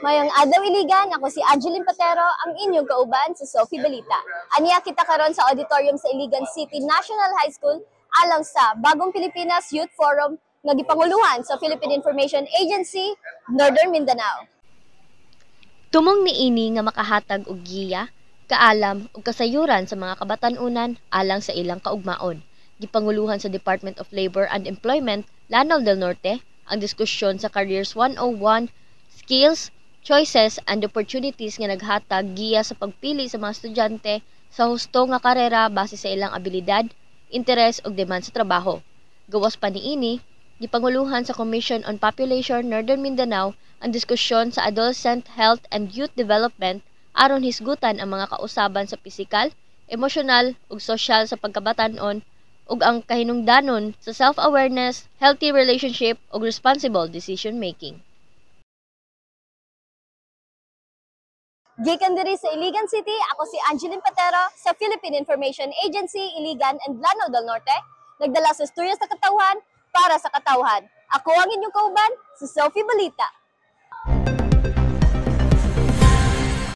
Mayong adlaw iligan, ako si Angeline Patero, ang inyong kauban sa Sophie Balita. Aniya kita karon sa auditorium sa Iligan City National High School alang sa Bagong Pilipinas Youth Forum nga gipanguluhan sa Philippine Information Agency, Northern Mindanao. Tumong niini nga makahatag og giya, kaalam ug kasayuran sa mga kabatan-unan alang sa ilang kaugmaon. Gipanguluhan sa Department of Labor and Employment, Lanao del Norte, ang diskusyon sa Careers 101, Skills, Choices and Opportunities nga naghatag giya sa pagpili sa mga estudyante sa husto nga karera base sa ilang abilidad, interes ug demand sa trabaho. Gawas pa niini, gipanguluhan sa Commission on Population Northern Mindanao ang diskusyon sa Adolescent Health and Youth Development aron hisgutan ang mga kausaban sa pisikal, emosyonal ug sosyal sa pagkabatan-on ug ang kahinungdanon sa self-awareness, healthy relationship ug responsible decision making. Gikan diri sa Iligan City, ako si Angeline Patero sa Philippine Information Agency, Iligan and Lanao del Norte, nagdala sa istorya sa katawhan para sa katawhan. Ako ang inyong kauban, si Sophie Balita.